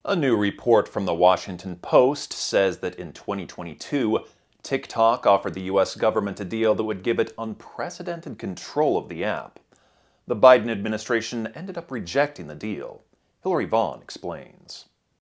A new report from the Washington Post says that in 2022, TikTok offered the U.S. government a deal that would give it unprecedented control of the app. The Biden administration ended up rejecting the deal. Hillary Vaughn explains.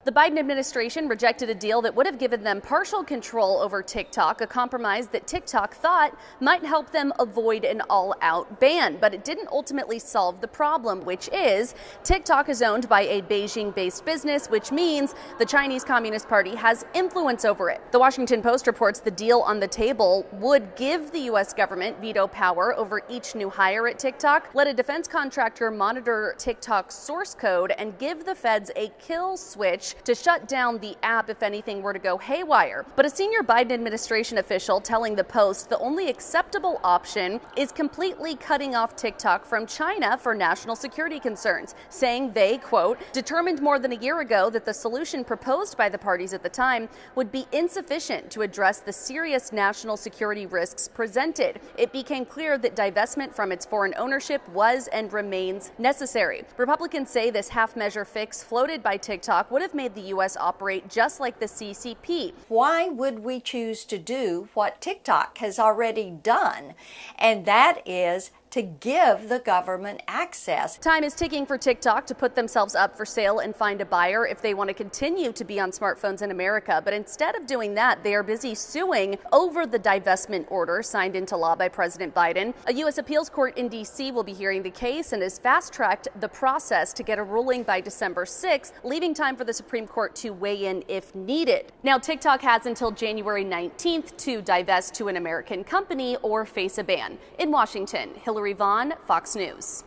The Biden administration rejected a deal that would have given them partial control over TikTok, a compromise that TikTok thought might help them avoid an all-out ban. But it didn't ultimately solve the problem, which is TikTok is owned by a Beijing-based business, which means the Chinese Communist Party has influence over it. The Washington Post reports the deal on the table would give the U.S. government veto power over each new hire at TikTok, let a defense contractor monitor TikTok's source code, and give the feds a kill switch to shut down the app if anything were to go haywire. But a senior Biden administration official telling the Post the only acceptable option is completely cutting off TikTok from China for national security concerns, saying they, quote, determined more than a year ago that the solution proposed by the parties at the time would be insufficient to address the serious national security risks presented. It became clear that divestment from its foreign ownership was and remains necessary. Republicans say this half-measure fix floated by TikTok would have made the U.S. operate just like the CCP. Why would we choose to do what TikTok has already done? And that is to give the government access. Time is ticking for TikTok to put themselves up for sale and find a buyer if they want to continue to be on smartphones in America. But instead of doing that, they are busy suing over the divestment order signed into law by President Biden. A U.S. appeals court in D.C. will be hearing the case and has fast-tracked the process to get a ruling by December 6th, leaving time for the Supreme Court to weigh in if needed. Now, TikTok has until January 19th to divest to an American company or face a ban. In Washington, Hillary Vaughn, Fox News.